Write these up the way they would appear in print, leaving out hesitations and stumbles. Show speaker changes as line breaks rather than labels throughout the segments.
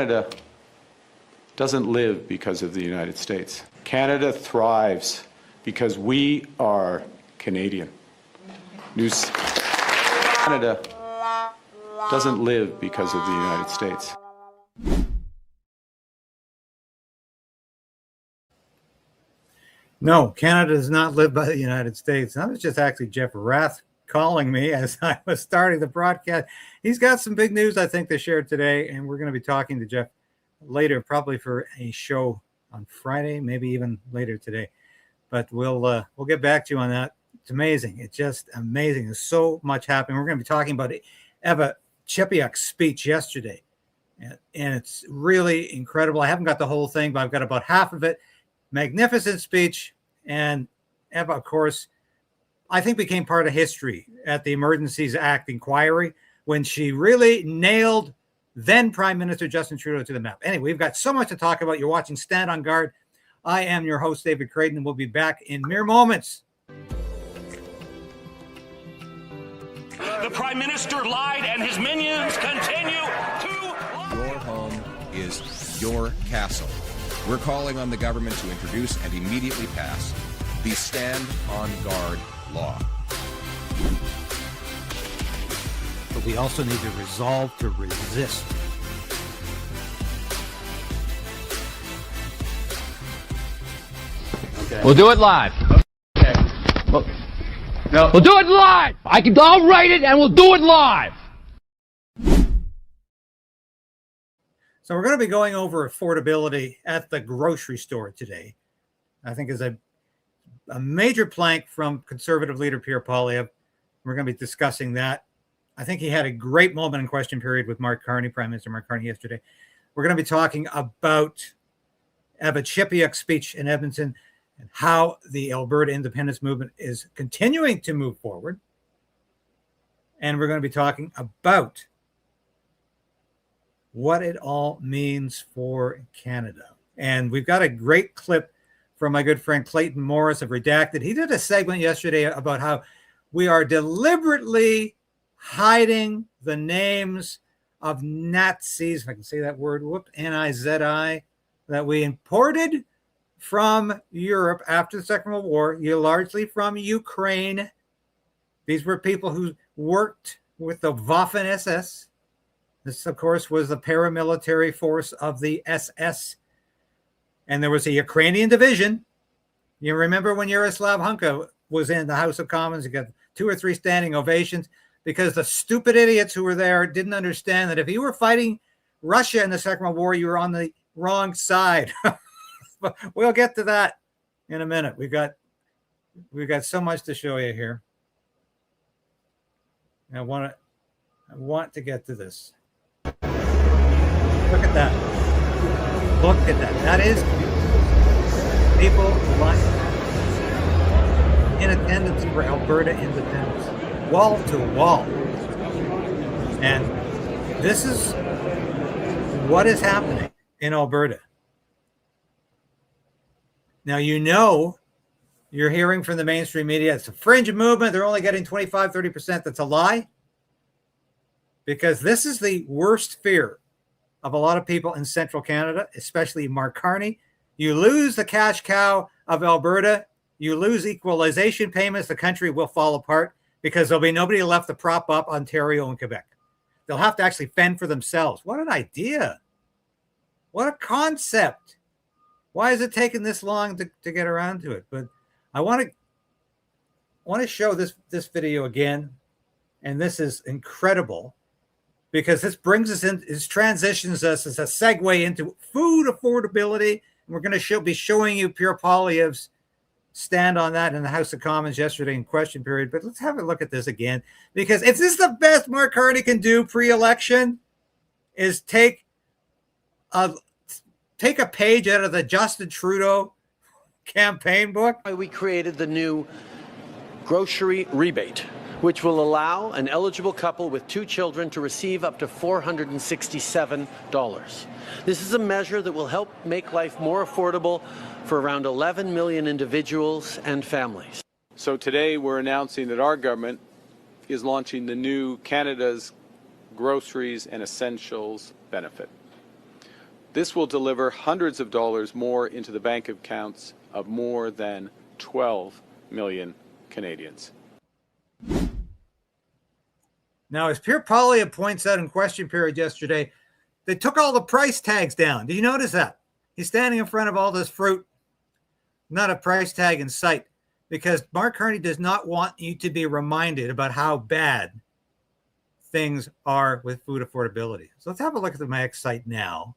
Canada doesn't live because of the United States. Canada thrives because we are Canadian. Canada doesn't live because of the United States.
No, Canada does not live by the United States. That was just actually Jeff Rath calling me as I was starting the broadcast. He's got some big news, I think, to share today, and we're going to be talking to Jeff later, probably for a show on Friday, maybe even later today. But we'll get back to you on that. It's amazing. It's just amazing. There's so much happening. We're going to be talking about Eva Chipiuk's speech yesterday, and it's really incredible. I haven't got the whole thing, but I've got about half of it. Magnificent speech, and Eva, of course, I think became part of history at the Emergencies Act inquiry when she really nailed then Prime Minister Justin Trudeau to the map. Anyway, we've got so much to talk about. You're watching Stand on Guard. I am your host, David Krayden, and we'll be back in mere moments.
The Prime Minister lied, and his minions continue to lie.
Your home is your castle. We're calling on the government to introduce and immediately pass the Stand on Guard law.
But we also need to resolve to resist.
Okay. We'll do it live. Okay. Well, no. We'll do it live. I'll write it and we'll do it live.
So we're going to be going over affordability at the grocery store today. I think is a major plank from Conservative leader Pierre Poilievre. We're going to be discussing that. I think he had a great moment in question period with Mark Carney, Prime Minister Mark Carney yesterday. We're going to be talking about Eva Chipiuk's speech in Edmonton and how the Alberta independence movement is continuing to move forward. And we're going to be talking about what it all means for Canada. And we've got a great clip from my good friend Clayton Morris of Redacted. He did a segment yesterday about how we are deliberately hiding the names of Nazis, if I can say that word, N-I-Z-I, that we imported from Europe after the Second World War, largely from Ukraine. These were people who worked with the Waffen-SS. This, of course, was the paramilitary force of the SS. And there was a Ukrainian division. You remember when Yaroslav Hunka was in the House of Commons, he got 2 or 3 standing ovations because the stupid idiots who were there didn't understand that if you were fighting Russia in the Second World War, you were on the wrong side. But we'll get to that in a minute. We've got so much to show you here. I want to get to this. Look at that. Look at that. That is people in attendance for Alberta independence, wall to wall. And this is what is happening in Alberta. Now, you're hearing from the mainstream media, it's a fringe movement. They're only getting 25, 30%. That's a lie. Because this is the worst fear of a lot of people in central Canada, especially Mark Carney. You lose the cash cow of Alberta, you lose equalization payments, the country will fall apart because there'll be nobody left to prop up Ontario and Quebec. They'll have to actually fend for themselves. What an idea. What a concept. Why is it taking this long to get around to it? But I want to show this video again, and this is incredible. Because this brings us in, this transitions us as a segue into food affordability. And we're going to be showing you Pierre Poilievre's stand on that in the House of Commons yesterday in question period. But let's have a look at this again. Because is this the best Mark Carney can do pre-election? Is take a page out of the Justin Trudeau campaign book?
We created the new grocery rebate, which will allow an eligible couple with 2 children to receive up to $467. This is a measure that will help make life more affordable for around 11 million individuals and families.
So today we're announcing that our government is launching the new Canada's Groceries and Essentials benefit. This will deliver hundreds of dollars more into the bank accounts of more than 12 million Canadians.
Now, as Pierre Poilievre points out in question period yesterday, they took all the price tags down. Did you notice that? He's standing in front of all this fruit, not a price tag in sight, because Mark Carney does not want you to be reminded about how bad things are with food affordability. So let's have a look at the MAX site now.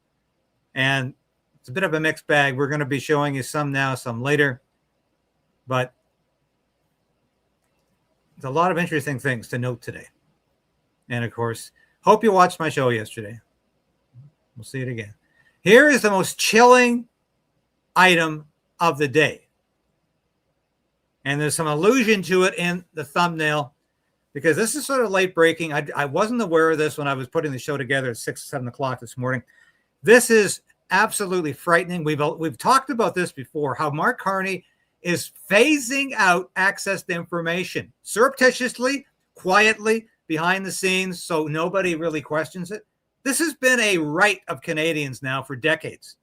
And it's a bit of a mixed bag. We're going to be showing you some now, some later. But there's a lot of interesting things to note today. And of course, hope you watched my show yesterday. We'll see it again. Here is the most chilling item of the day. And there's some allusion to it in the thumbnail because this is sort of late breaking. I wasn't aware of this when I was putting the show together at 6 or 7 o'clock this morning. This is absolutely frightening. We've talked about this before, how Mark Carney is phasing out access to information surreptitiously, quietly, behind the scenes, so nobody really questions it. This has been a right of Canadians now for decades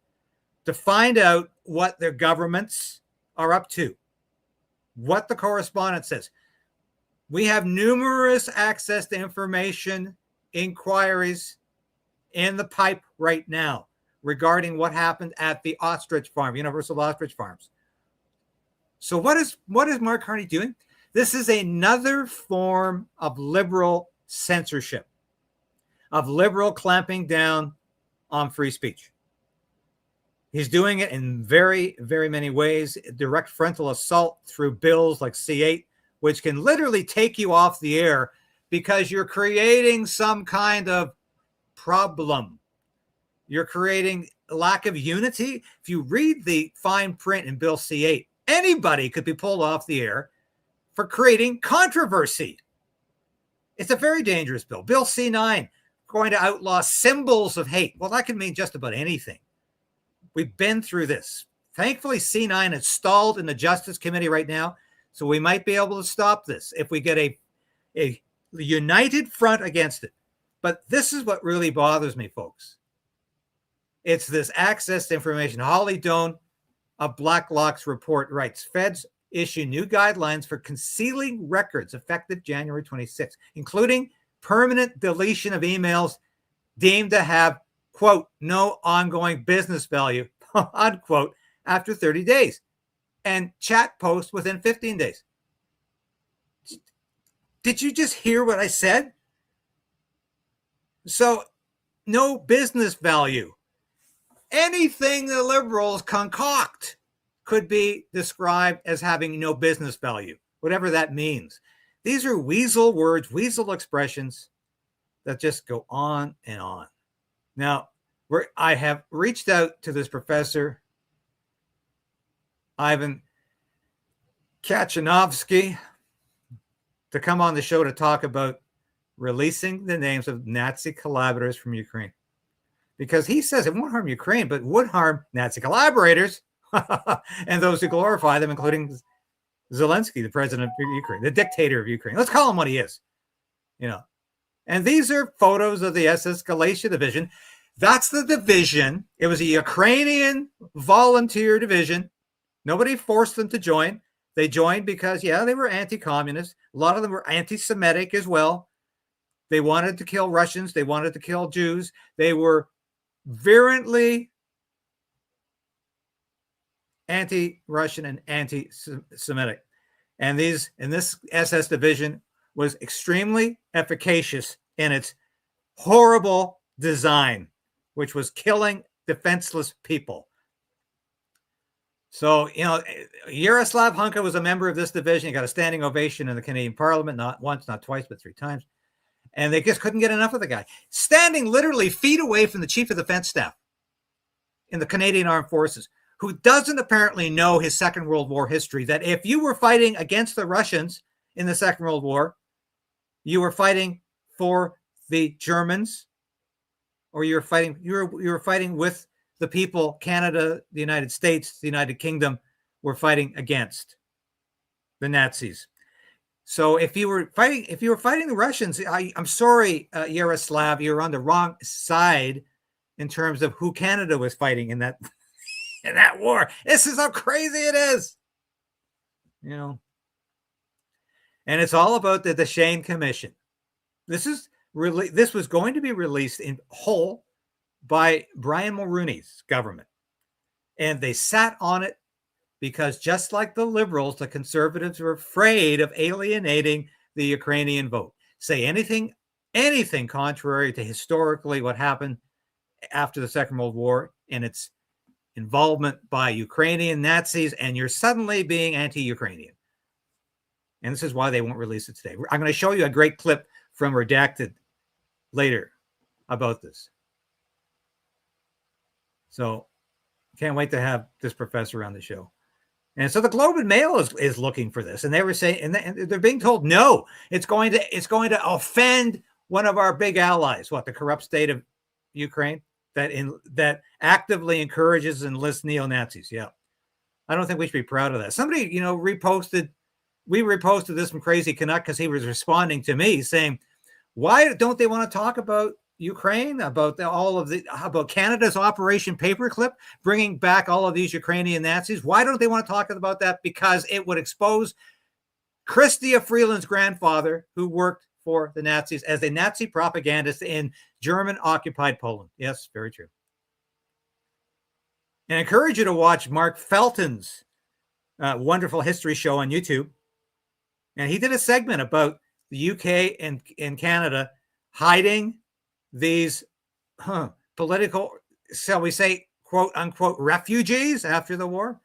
to find out what their governments are up to, what the correspondent says. We have numerous access to information inquiries in the pipe right now regarding what happened at the ostrich farm, Universal Ostrich Farms. So what is Mark Carney doing? This is another form of liberal censorship, of liberal clamping down on free speech. He's doing it in very, very many ways. Direct frontal assault through bills like C8, which can literally take you off the air because you're creating some kind of problem. You're creating a lack of unity. If you read the fine print in Bill C8, anybody could be pulled off the air for creating controversy. It's a very dangerous bill. Bill C9, going to outlaw symbols of hate. Well, that can mean just about anything. We've been through this. Thankfully, C9 is stalled in the Justice Committee right now, so we might be able to stop this if we get a united front against it. But this is what really bothers me, folks. It's this access to information. Holly Doan of Blacklock's report writes, Feds issue new guidelines for concealing records effective January 26, including permanent deletion of emails deemed to have, quote, no ongoing business value, unquote, after 30 days, and chat posts within 15 days. Did you just hear what I said? So, no business value. Anything the Liberals concoct could be described as having no business value, whatever that means. These are weasel words, weasel expressions that just go on and on. Now, I have reached out to this professor, Ivan Kachanovsky, to come on the show to talk about releasing the names of Nazi collaborators from Ukraine. Because he says it won't harm Ukraine, but would harm Nazi collaborators and those who glorify them, including Zelensky, the president of Ukraine, the dictator of Ukraine. Let's call him what he is, you know. And these are photos of the SS Galicia division. That's the division. It was a Ukrainian volunteer division. Nobody forced them to join. They joined because, yeah, they were anti-communist. A lot of them were anti-Semitic as well. They wanted to kill Russians. They wanted to kill Jews. They were virulently anti-Russian and anti-Semitic. And this SS division was extremely efficacious in its horrible design, which was killing defenseless people. So, you know, Yaroslav Hunka was a member of this division. He got a standing ovation in the Canadian Parliament, not once, not twice, but 3 times. And they just couldn't get enough of the guy. Standing literally feet away from the Chief of Defense Staff in the Canadian Armed Forces, who doesn't apparently know his Second World War history, that if you were fighting against the Russians in the Second World War, you were fighting for the Germans, or you were fighting with the people, Canada, the United States, the United Kingdom, were fighting against the Nazis. So if you were fighting the Russians, I'm sorry, Yaroslav, you're on the wrong side in terms of who Canada was fighting in that in that war. This is how crazy it is. You know. And it's all about the Deschênes Commission. This was going to be released in whole by Brian Mulroney's government. And they sat on it because, just like the Liberals, the Conservatives were afraid of alienating the Ukrainian vote. Say anything contrary to historically what happened after the Second World War and its involvement by Ukrainian Nazis, and you're suddenly being anti-Ukrainian. And this is why they won't release it today. I'm going to show you a great clip from Redacted later about this. So can't wait to have this professor on the show. And so the Globe and Mail is looking for this. And they were saying, and they're being told, no, it's going to offend one of our big allies. What, the corrupt state of Ukraine that actively encourages and enlists neo-Nazis. Yeah. I don't think we should be proud of that. Somebody, we reposted this from Crazy Canuck because he was responding to me saying, why don't they want to talk about Ukraine, about about Canada's Operation Paperclip, bringing back all of these Ukrainian Nazis? Why don't they want to talk about that? Because it would expose Chrystia Freeland's grandfather, who worked for the Nazis as a Nazi propagandist in German-occupied Poland. Yes, very true. And I encourage you to watch Mark Felton's wonderful history show on YouTube. And he did a segment about the UK and Canada hiding these political, shall we say, quote unquote, refugees after the war.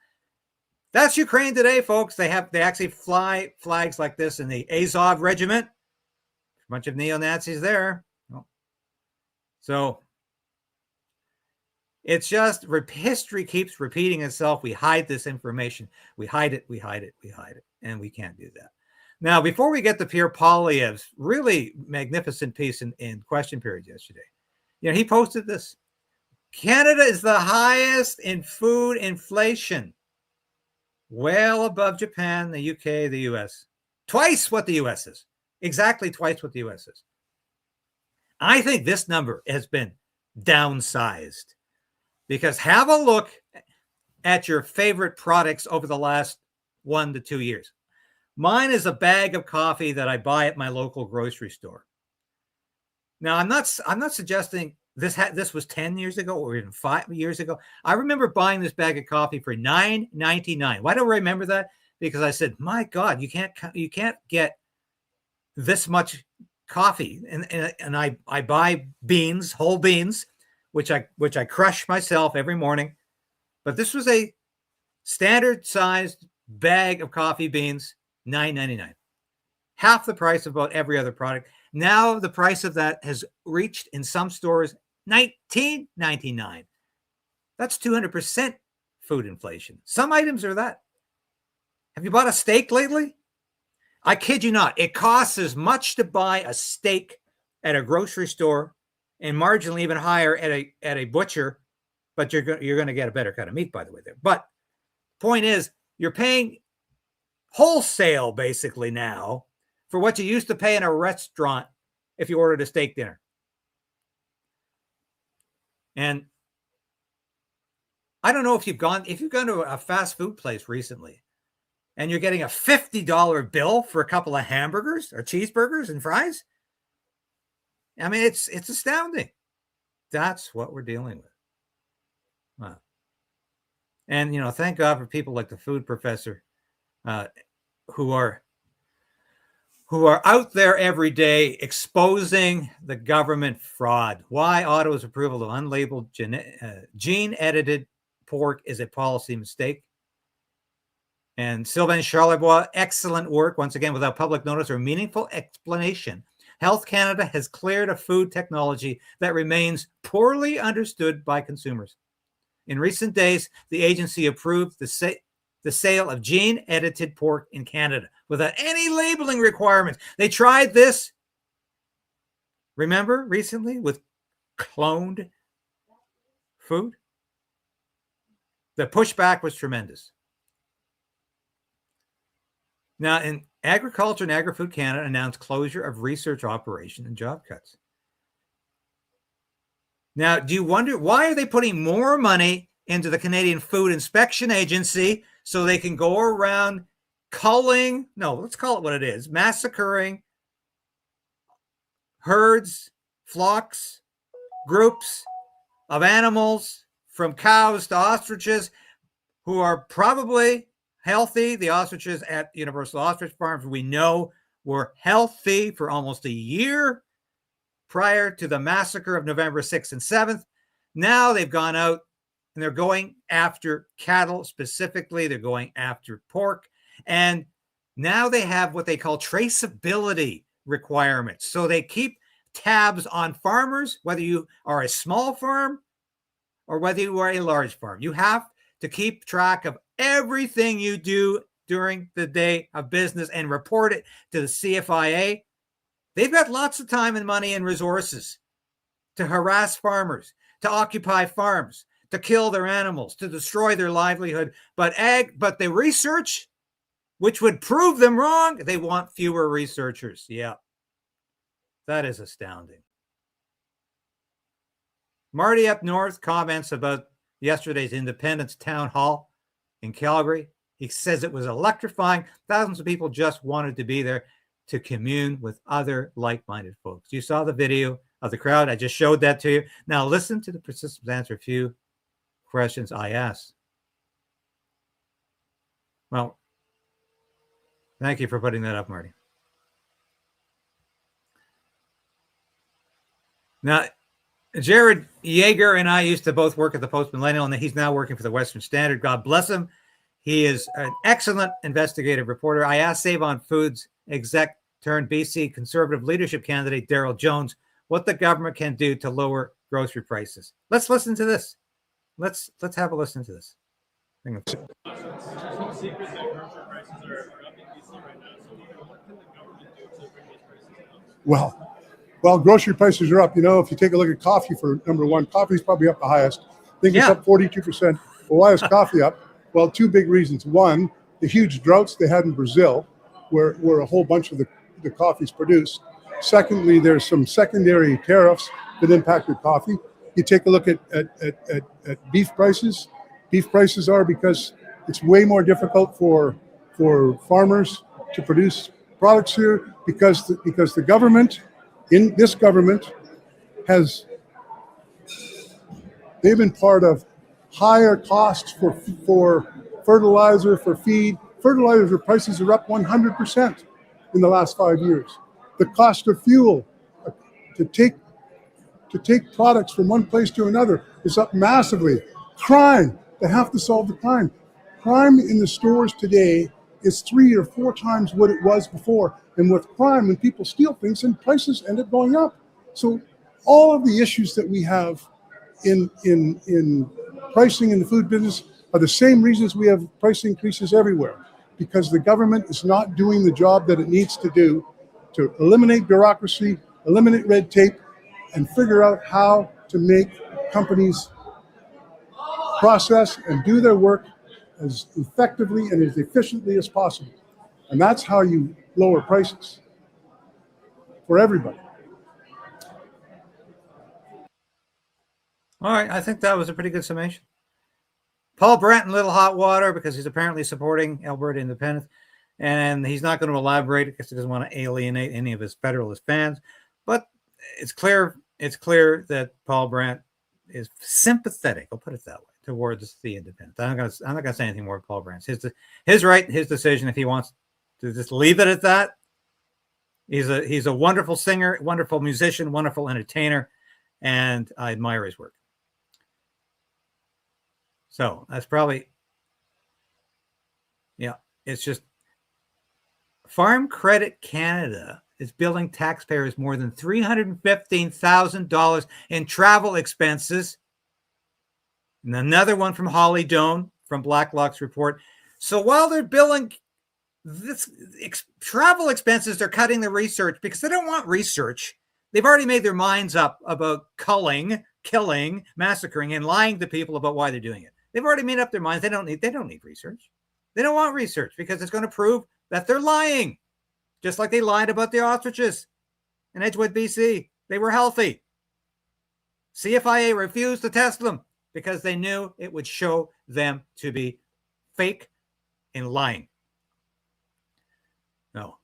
That's Ukraine today, folks. They actually fly flags like this in the Azov regiment. A bunch of neo-Nazis there. So it's just history keeps repeating itself. We hide this information. We hide it. And we can't do that. Now, before we get to Pierre Poilievre's really magnificent piece in Question Period yesterday, he posted this. Canada is the highest in food inflation, well above Japan, the UK, the US. Twice what the US is. Exactly twice what the US is. I think this number has been downsized because have a look at your favorite products over the last 1 to 2 years. Mine is a bag of coffee that I buy at my local grocery store. Now, I'm not suggesting this was 10 years ago or even 5 years ago. I remember buying this bag of coffee for $9.99. Why do I remember that? Because I said, my God, you can't get this much coffee. And I buy beans, whole beans, which I crush myself every morning. But this was a standard sized bag of coffee beans, $9.99. Half the price of about every other product. Now the price of that has reached in some stores $19.99. That's 200% food inflation. Some items are that. Have you bought a steak lately? I kid you not. It costs as much to buy a steak at a grocery store and marginally even higher at a butcher, but you're going to get a better cut of meat, by the way, there. But point is, you're paying wholesale basically now for what you used to pay in a restaurant if you ordered a steak dinner. And I don't know if you've gone to a fast food place recently and you're getting a $50 bill for a couple of hamburgers or cheeseburgers and fries. I mean, it's astounding. That's what we're dealing with. Wow. And, thank God for people like the food professor who are out there every day exposing the government fraud. Why Ottawa's approval of unlabeled gene-edited pork is a policy mistake. And Sylvain Charlebois, excellent work, once again, without public notice or meaningful explanation. Health Canada has cleared a food technology that remains poorly understood by consumers. In recent days, the agency approved the sale of gene-edited pork in Canada without any labeling requirements. They tried this, remember, recently with cloned food? The pushback was tremendous. Now, in Agriculture and Agri-Food Canada announced closure of research operation and job cuts. Now, do you wonder why are they putting more money into the Canadian Food Inspection Agency so they can go around culling, no, let's call it what it is, massacring herds, flocks, groups of animals, from cows to ostriches, who are probably healthy. The ostriches at Universal Ostrich Farms, we know, were healthy for almost a year prior to the massacre of November 6th and 7th. Now they've gone out and they're going after cattle specifically. They're going after pork. And now they have what they call traceability requirements. So they keep tabs on farmers, whether you are a small farm or whether you are a large farm. You have to keep track of everything you do during the day of business and report it to the CFIA. They've got lots of time and money and resources to harass farmers, to occupy farms, to kill their animals, to destroy their livelihood. But the research, which would prove them wrong, they want fewer researchers. Yeah, that is astounding. Marty up north comments about yesterday's Independence Town Hall in Calgary. He says it was electrifying. Thousands of people just wanted to be there to commune with other like-minded folks. You saw the video of the crowd. I just showed that to you. Now listen to the participants answer a few questions I asked. Well, thank you for putting that up, Marty. Now, Jared Yeager and I used to both work at the Post-Millennial, and he's now working for the Western Standard. God bless him. He is an excellent investigative reporter. I asked Save on Foods exec turned BC Conservative leadership candidate Daryl Jones what the government can do to lower grocery prices. Let's listen to this. Let's have a listen to this.
Well, grocery prices are up. You know, if you take a look at coffee, for number one, coffee is probably up the highest. I think it's up 42%. Well, why is coffee up? Well, two big reasons. One, the huge droughts they had in Brazil, where a whole bunch of the coffee's produced. Secondly, there's some secondary tariffs that impacted coffee. You take a look at beef prices. Beef prices are because it's way more difficult for farmers to produce products here because the government, in this government, they've been part of higher costs for fertilizer, for feed. Fertilizer prices are up 100% in the last 5 years. The cost of fuel to take products from one place to another is up massively. Crime, they have to solve the crime. Crime in the stores today is 3 or 4 times what it was before. And with crime, when people steal things, then prices end up going up. So all of the issues that we have in pricing in the food business are the same reasons we have price increases everywhere, because the government is not doing the job that it needs to do to eliminate bureaucracy, eliminate red tape, and figure out how to make companies process and do their work as effectively and as efficiently as possible. And that's how you lower prices for everybody.
All right, I think that was a pretty good summation. Paul Brent in little hot water because he's apparently supporting Alberta independence, and he's not going to elaborate because he doesn't want to alienate any of his Federalist fans. But it's clear that Paul Brent is sympathetic, I'll put it that way, towards the independents. I'm not going to say anything more. Paul Brent's his right, his decision. If he wants to just leave it at that, he's a wonderful singer, wonderful musician, wonderful entertainer, and I admire his work. So that's probably, yeah, it's just Farm Credit Canada is billing taxpayers more than $315,000 in travel expenses. And another one from Holly Doan from Blacklock's report. So while they're billing this travel expenses, they're cutting the research because they don't want research. They've already made their minds up about killing, massacring, and lying to people about why they're doing it. They've already made up their minds. They don't need research. They don't want research because it's going to prove that they're lying. Just like they lied about the ostriches in Edgewood, BC. They were healthy. CFIA refused to test them because they knew it would show them to be fake and lying. No.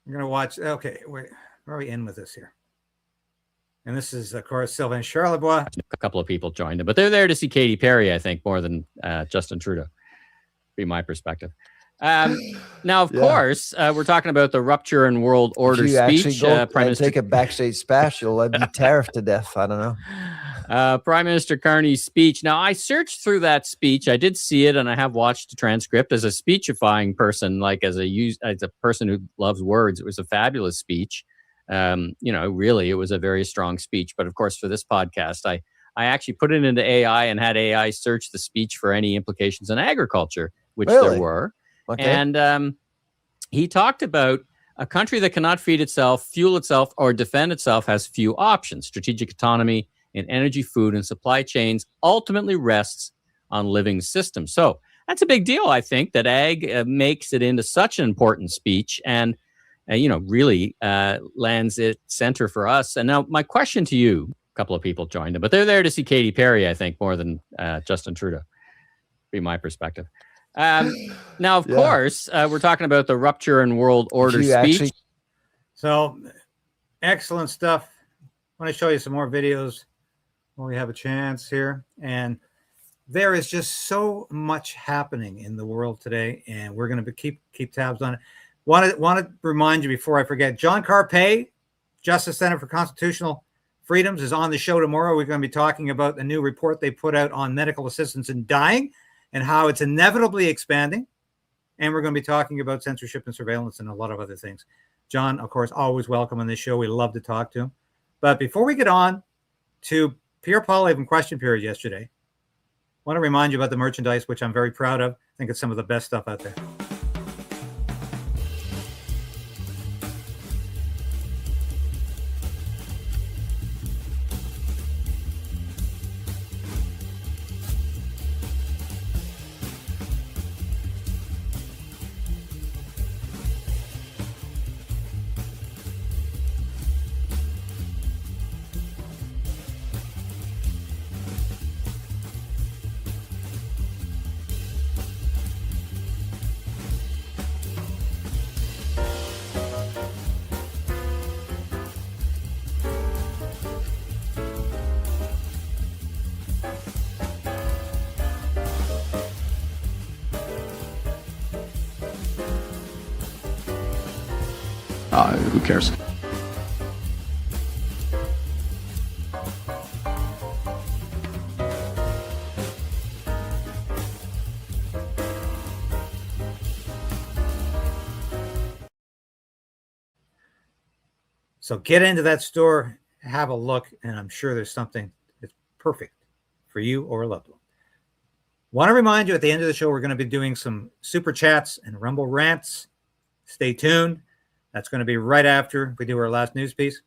I'm going to watch. Okay, where are we in with this here? And this is, of course, Sylvain Charlebois.
A couple of people joined him, but they're there to see Katy Perry, I think, more than Justin Trudeau, be my perspective. Now, of course, we're talking about the rupture and world order speech.
Prime Minister, take a backstage special. I'd be tariffed to death. I don't know.
Prime Minister Carney's speech. Now, I searched through that speech. I did see it, and I have watched the transcript. As a speechifying person, like as a person who loves words, it was a fabulous speech. Really, it was a very strong speech. But of course, for this podcast, I actually put it into AI and had AI search the speech for any implications in agriculture, which there were. Okay. And he talked about a country that cannot feed itself, fuel itself, or defend itself has few options. Strategic autonomy in energy, food, and supply chains ultimately rests on living systems. So that's a big deal, I think, that ag makes it into such an important speech and, really lands it center for us. And now my question to you, a couple of people joined him, but they're there to see Katy Perry, I think, more than Justin Trudeau, be my perspective. Now, of course, we're talking about the rupture and world order speech.
So, excellent stuff. I want to show you some more videos when we have a chance here. And there is just so much happening in the world today, and we're going to keep tabs on it. Want to remind you before I forget, John Carpay, Justice Center for Constitutional Freedoms, is on the show tomorrow. We're going to be talking about the new report they put out on medical assistance in dying and how it's inevitably expanding. And we're going to be talking about censorship and surveillance and a lot of other things. John, of course, always welcome on this show. We love to talk to him. But before we get on to Pierre Poilievre question period yesterday, I want to remind you about the merchandise, which I'm very proud of. I think it's some of the best stuff out there.
Who cares?
So get into that store, have a look, and I'm sure there's something that's perfect for you or a loved one. Want to remind you at the end of the show, we're going to be doing some super chats and Rumble rants. Stay tuned. That's going to be right after we do our last news piece.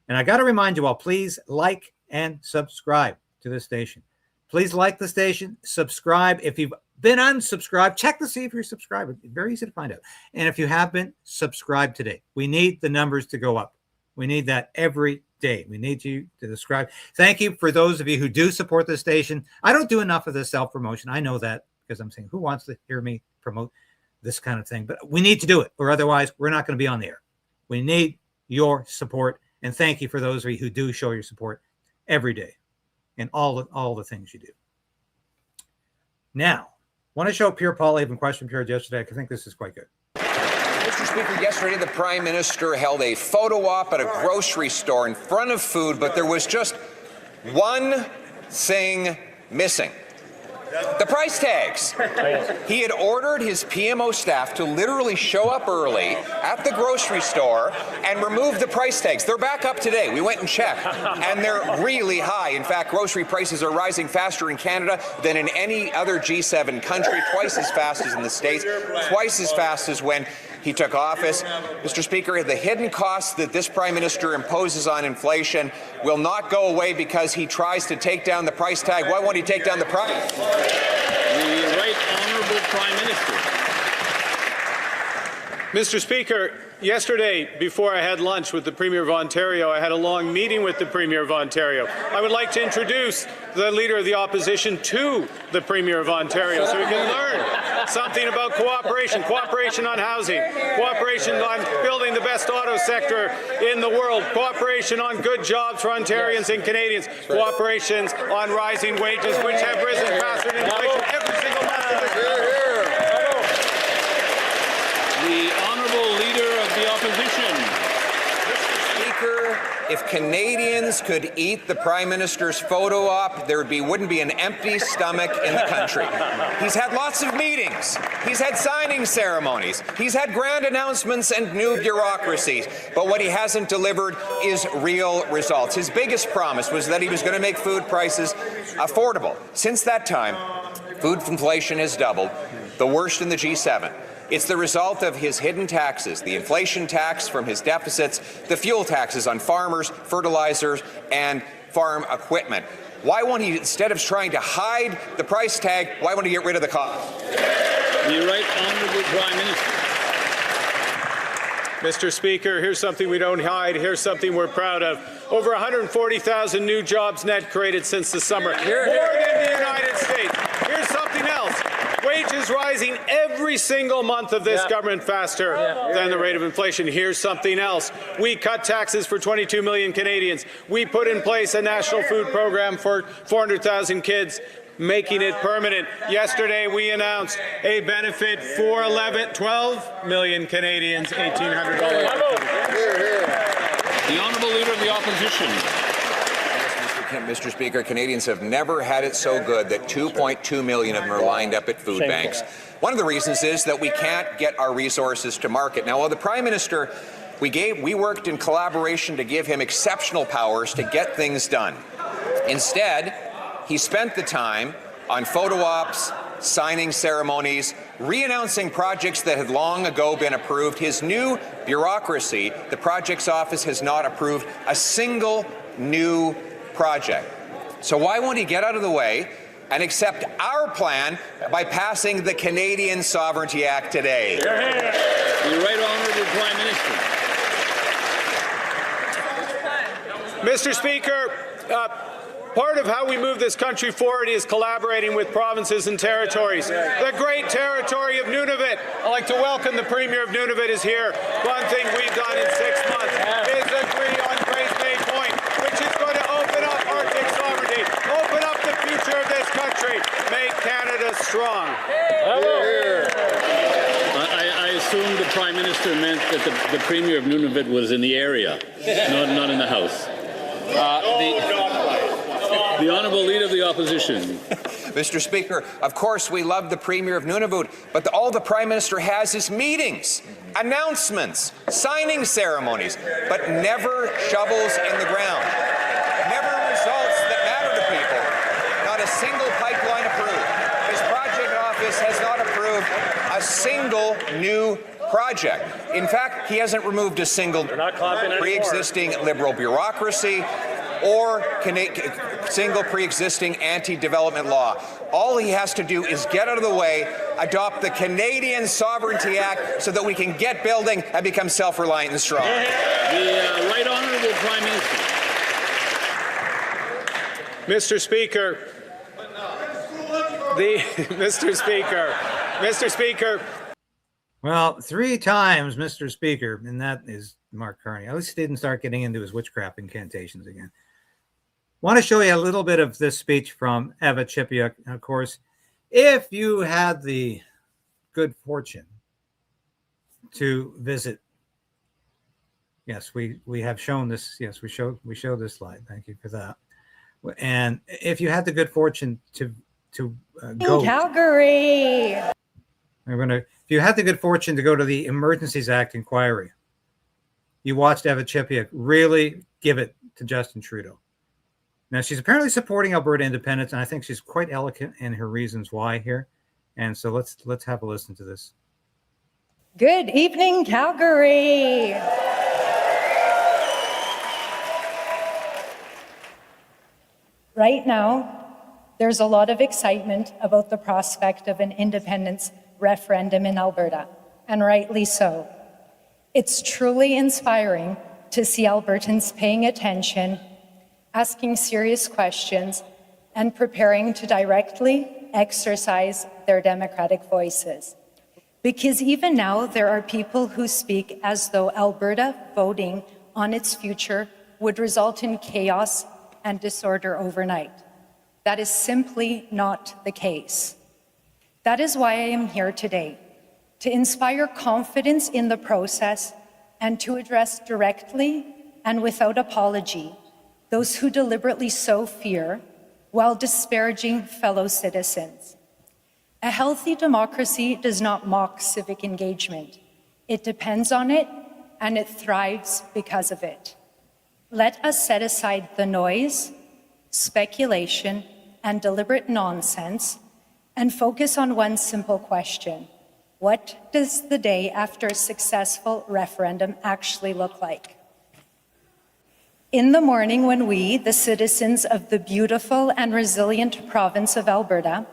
And I got to remind you all, please like and subscribe to this station. Please like the station, subscribe. If you've been unsubscribed, check to see if you're subscribed. It's very easy to find out. And if you have been, subscribe today. We need the numbers to go up. We need that every day. We need you to subscribe. Thank you for those of you who do support this station. I don't do enough of this self-promotion. I know that because I'm saying, who wants to hear me promote this kind of thing? But we need to do it, or otherwise we're not going to be on the air. We need your support, and thank you for those of you who do show your support every day and all the things you do. Now, want to show Pierre Poilievre question period yesterday. I think this is quite good.
Mr. Speaker, yesterday the Prime Minister held a photo op at a grocery store in front of food, but there was just one thing missing. The price tags. He had ordered his PMO staff to literally show up early at the grocery store and remove the price tags. They're back up today. We went and checked, and they're really high. In fact, grocery prices are rising faster in Canada than in any other G7 country, twice as fast as in the States, twice as fast as when he took office. Mr. Speaker, the hidden costs that this Prime Minister imposes on inflation will not go away because he tries to take down the price tag. Why won't he take down the price?
The Right Honourable Prime Minister.
Mr. Speaker, yesterday, before I had lunch with the Premier of Ontario, I had a long meeting with the Premier of Ontario. I would like to introduce the Leader of the Opposition to the Premier of Ontario so we can learn something about cooperation, cooperation on housing, cooperation on building the best auto sector in the world, cooperation on good jobs for Ontarians and Canadians, cooperation on rising wages, which have risen faster than inflation every single month of this year.
The Honourable Leader of the Opposition.
Mr. Speaker, if Canadians could eat the Prime Minister's photo op, there wouldn't be an empty stomach in the country. He's had lots of meetings. He's had signing ceremonies. He's had grand announcements and new bureaucracies. But what he hasn't delivered is real results. His biggest promise was that he was going to make food prices affordable. Since that time, food inflation has doubled, the worst in the G7. It's the result of his hidden taxes, the inflation tax from his deficits, the fuel taxes on farmers, fertilizers, and farm equipment. Why won't he, instead of trying to hide the price tag, why won't he get rid of the cost?
The Right Honourable Prime Minister.
Mr. Speaker, here's something we don't hide. Here's something we're proud of. Over 140,000 new jobs net created since the summer. More than the United States. Here's something else. Wages rising every single month of this government faster than the rate of inflation. Here's something else. We cut taxes for 22 million Canadians. We put in place a national food program for 400,000 kids, making it permanent. Yesterday, we announced a benefit for 12 million Canadians, $1,800.
The Honourable Leader of the Opposition.
Mr. Speaker, Canadians have never had it so good that 2.2 million of them are lined up at food banks. One of the reasons is that we can't get our resources to market. Now, while the Prime Minister, we worked in collaboration to give him exceptional powers to get things done. Instead, he spent the time on photo ops, signing ceremonies, re-announcing projects that had long ago been approved. His new bureaucracy, the project's office has not approved a single new project. So why won't he get out of the way and accept our plan by passing the Canadian Sovereignty Act today?
The Right Honourable Prime Minister.
Mr. Speaker, part of how we move this country forward is collaborating with provinces and territories. The great territory of Nunavut. I'd like to welcome the Premier of Nunavut is here. One thing we've done in 6 months is agree on Grace Bay Point, which is going to open up Arctic sovereignty, open up the future of this country, make Canada strong.
I assume the Prime Minister meant that the Premier of Nunavut was in the area, not in the House. The Honourable Leader of the Opposition.
Mr. Speaker, of course we love the Premier of Nunavut, but all the Prime Minister has is meetings, announcements, signing ceremonies, but never shovels in the ground. Never results that matter to people. Not a single pipeline approved. His project office has not approved a single new project. In fact, he hasn't removed a single pre-existing Liberal bureaucracy or single pre-existing anti-development law. All he has to do is get out of the way, adopt the Canadian Sovereignty Act so that we can get building and become self-reliant and strong.
The Right Honourable Prime Minister.
Mr. Speaker, Mr. Speaker.
Well, 3 times, Mr. Speaker, and that is Mark Carney. At least he didn't start getting into his witchcraft incantations again. Want to show you a little bit of this speech from Eva Chipiuk. Of course, if you had the good fortune to visit, yes, we have shown this. Yes, we showed this slide. Thank you for that. And if you had the good fortune to go
in Calgary,
if you had the good fortune to go to the Emergencies Act inquiry, you watched Eva Chipiuk really give it to Justin Trudeau. Now, she's apparently supporting Alberta independence, and I think she's quite eloquent in her reasons why here. And so let's have a listen to this.
Good evening, Calgary. Right now, there's a lot of excitement about the prospect of an independence referendum in Alberta, and rightly so. It's truly inspiring to see Albertans paying attention, asking serious questions, and preparing to directly exercise their democratic voices. Because even now, there are people who speak as though Alberta voting on its future would result in chaos and disorder overnight. That is simply not the case. That is why I am here today, to inspire confidence in the process and to address directly and without apology those who deliberately sow fear while disparaging fellow citizens. A healthy democracy does not mock civic engagement. It depends on it, and it thrives because of it. Let us set aside the noise, speculation, and deliberate nonsense and focus on one simple question. What does the day after a successful referendum actually look like? In the morning when we, the citizens of the beautiful and resilient province of Alberta,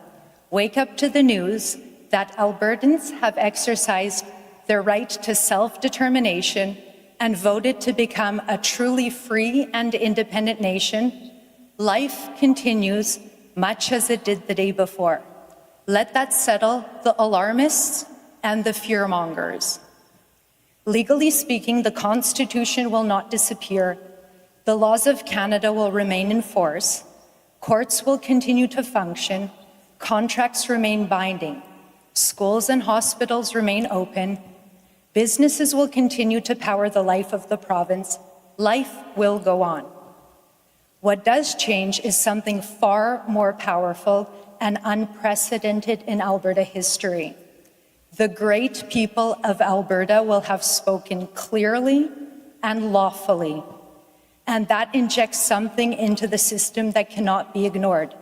wake up to the news that Albertans have exercised their right to self-determination and voted to become a truly free and independent nation, life continues much as it did the day before. Let that settle the alarmists and the fearmongers. Legally speaking, the Constitution will not disappear. The laws of Canada will remain in force. Courts will continue to function. Contracts remain binding. Schools and hospitals remain open. Businesses will continue to power the life of the province. Life will go on. What does change is something far more powerful and unprecedented in Alberta history. The great people of Alberta will have spoken clearly and lawfully, and that injects something into the system that cannot be ignored: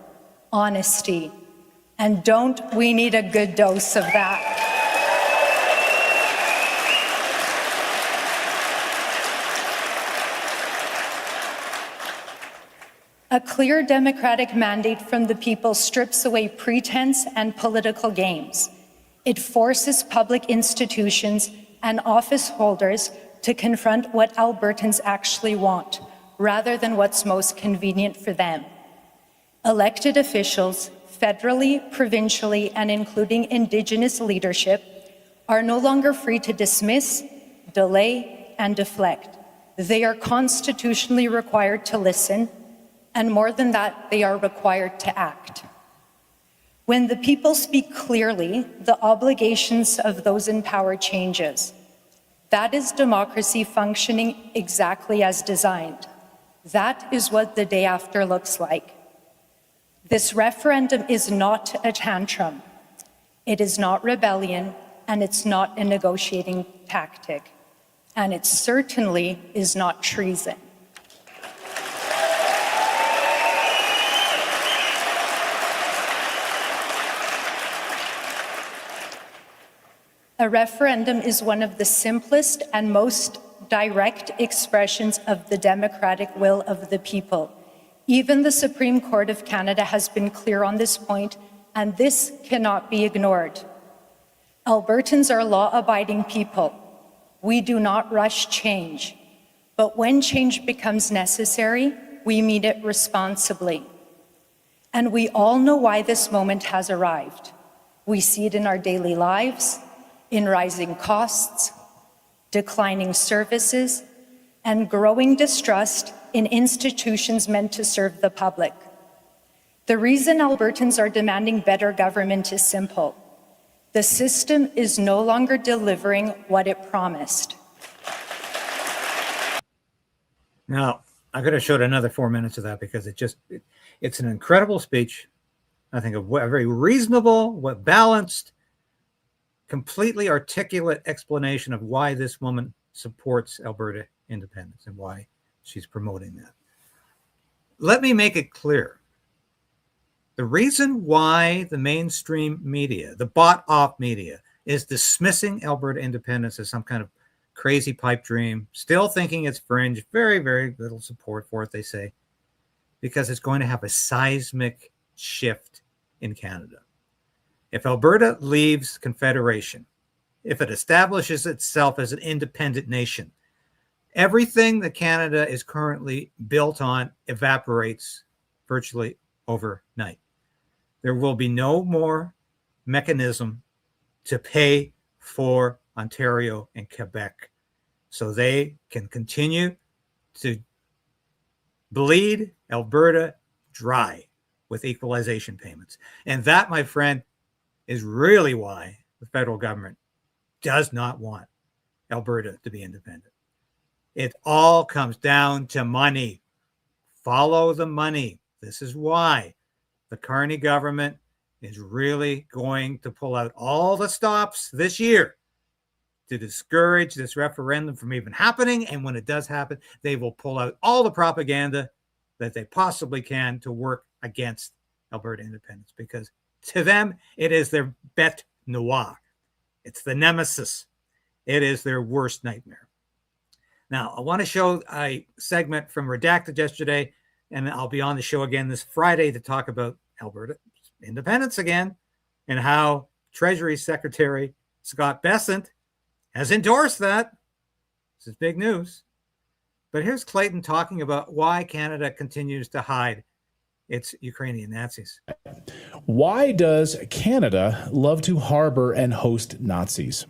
honesty. And don't we need a good dose of that? A clear democratic mandate from the people strips away pretense and political games. It forces public institutions and office holders to confront what Albertans actually want, rather than what's most convenient for them. Elected officials, federally, provincially, and including Indigenous leadership, are no longer free to dismiss, delay, and deflect. They are constitutionally required to listen, and more than that, they are required to act. When the people speak clearly, the obligations of those in power changes. That is democracy functioning exactly as designed. That is what the day after looks like. This referendum is not a tantrum. It is not rebellion, and it's not a negotiating tactic. And it certainly is not treason. A referendum is one of the simplest and most direct expressions of the democratic will of the people. Even the Supreme Court of Canada has been clear on this point, and this cannot be ignored. Albertans are law-abiding people. We do not rush change, but when change becomes necessary, we meet it responsibly. And we all know why this moment has arrived. We see it in our daily lives, in rising costs, declining services, and growing distrust in institutions meant to serve the public. The reason Albertans are demanding better government is simple. The system is no longer delivering what it promised.
Now, I'm going to show another 4 minutes of that because it's an incredible speech. I think a very reasonable, balanced, completely articulate explanation of why this woman supports Alberta independence and why she's promoting that. Let me make it clear. The reason why the mainstream media, the bought-off media, is dismissing Alberta independence as some kind of crazy pipe dream, still thinking it's fringe, very, very little support for it, they say, because it's going to have a seismic shift in Canada. If Alberta leaves Confederation, if it establishes itself as an independent nation. Everything that Canada is currently built on evaporates virtually overnight. There will be no more mechanism to pay for Ontario and Quebec, so they can continue to bleed Alberta dry with equalization payments. And that, my friend, is really why the federal government does not want Alberta to be independent. It all comes down to money. Follow the money. This is why the Carney government is really going to pull out all the stops this year to discourage this referendum from even happening. And when it does happen, they will pull out all the propaganda that they possibly can to work against Alberta independence, because to them, it is their bête noire. It's the nemesis. It is their worst nightmare. Now, I want to show a segment from Redacted yesterday, and I'll be on the show again this Friday to talk about Alberta independence again and how Treasury Secretary Scott Bessent has endorsed that. This is big news. But here's Krayden talking about why Canada continues to hide its Ukrainian Nazis.
Why does Canada love to harbor and host Nazis?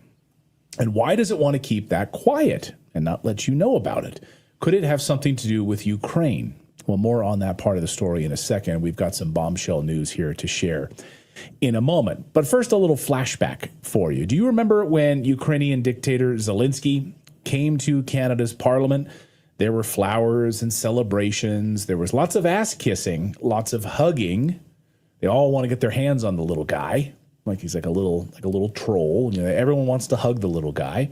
And why does it want to keep that quiet and not let you know about it? Could it have something to do with Ukraine? Well, more on that part of the story in a second. We've got some bombshell news here to share in a moment. But first, a little flashback for you. Do you remember when Ukrainian dictator Zelensky came to Canada's parliament? There were flowers and celebrations. There was lots of ass kissing, lots of hugging. They all want to get their hands on the little guy, like he's like a little troll. You know, everyone wants to hug the little guy.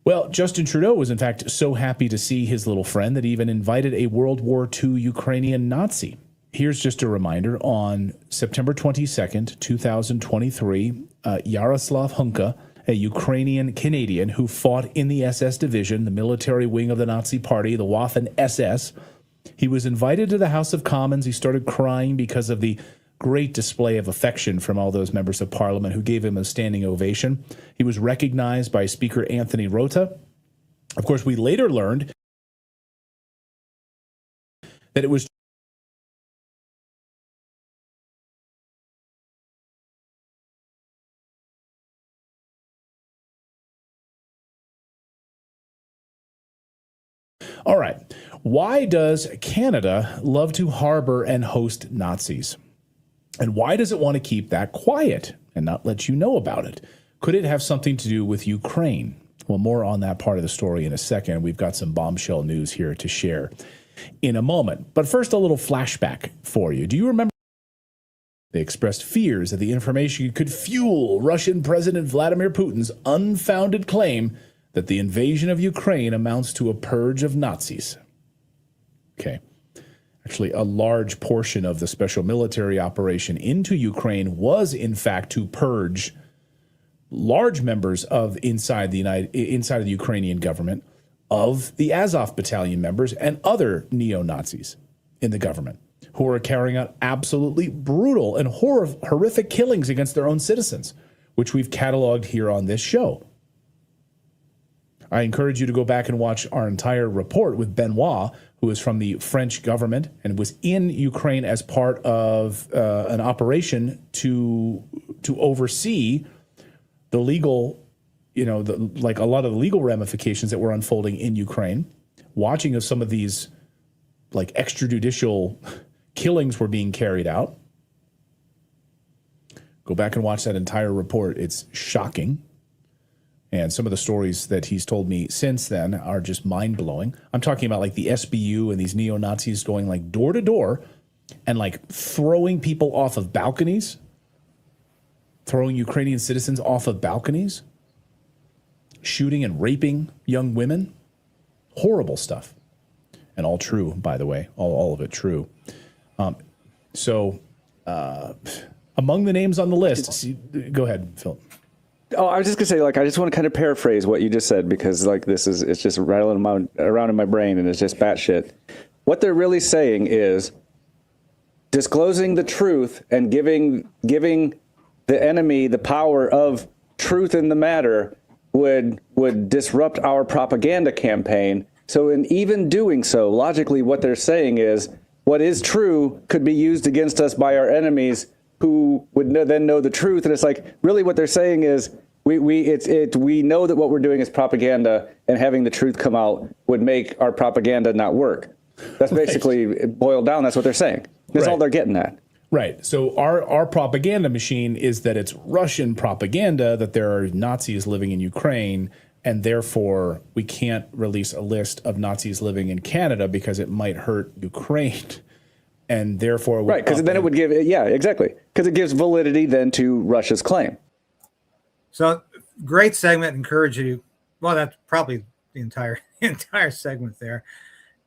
Well, Justin Trudeau was in fact so happy to see his little friend that he even invited a World War II Ukrainian Nazi. Here's just a reminder. On September 22nd, 2023, Yaroslav Hunka, a Ukrainian Canadian who fought in the SS division, the military wing of the Nazi Party, the Waffen SS. He was invited to the House of Commons. He started crying because of the great display of affection from all those members of Parliament who gave him a standing ovation. He was recognized by Speaker Anthony Rota. Of course, we later learned that it was all right. Why does Canada love to harbor and host Nazis? And why does it want to keep that quiet and not let you know about it? Could it have something to do with Ukraine? Well, more on that part of the story in a second. We've got some bombshell news here to share in a moment. But first, a little flashback for you. Do you remember? They expressed fears that the information could fuel Russian President Vladimir Putin's unfounded claim that the invasion of Ukraine amounts to a purge of Nazis. Okay. Actually, a large portion of the special military operation into Ukraine was, in fact, to purge large members of inside of the Ukrainian government of the Azov battalion members and other neo-Nazis in the government who are carrying out absolutely brutal and horrific killings against their own citizens, which we've cataloged here on this show. I encourage you to go back and watch our entire report with Benoit, who is from the French government and was in Ukraine as part of an operation to oversee the legal, like a lot of the legal ramifications that were unfolding in Ukraine. Watching of some of these like extrajudicial killings were being carried out. Go back and watch that entire report. It's shocking. And some of the stories that he's told me since then are just mind-blowing. I'm talking about like the SBU and these neo-Nazis going like door to door and like throwing people off of balconies, throwing Ukrainian citizens off of balconies, shooting and raping young women. Horrible stuff. And all true, by the way, all of it true. Among the names on the list, go ahead, Phil.
Oh, I was just gonna say, like, I just want to kind of paraphrase what you just said, because like it's just rattling around in my brain and it's just batshit. What they're really saying is disclosing the truth and giving the enemy the power of truth in the matter would disrupt our propaganda campaign. So in even doing so, logically, what they're saying is what is true could be used against us by our enemies, who would then know the truth. And it's like, really what they're saying is we know that what we're doing is propaganda, and having the truth come out would make our propaganda not work. That's basically boiled down. That's what they're saying. That's all they're getting at.
Right. So our propaganda machine is that it's Russian propaganda that there are Nazis living in Ukraine, and therefore we can't release a list of Nazis living in Canada because it might hurt Ukraine. And therefore,
right, because then it would give, exactly, because it gives validity then to Russia's claim.
So great segment. Encourage you. Well, that's probably the entire segment there.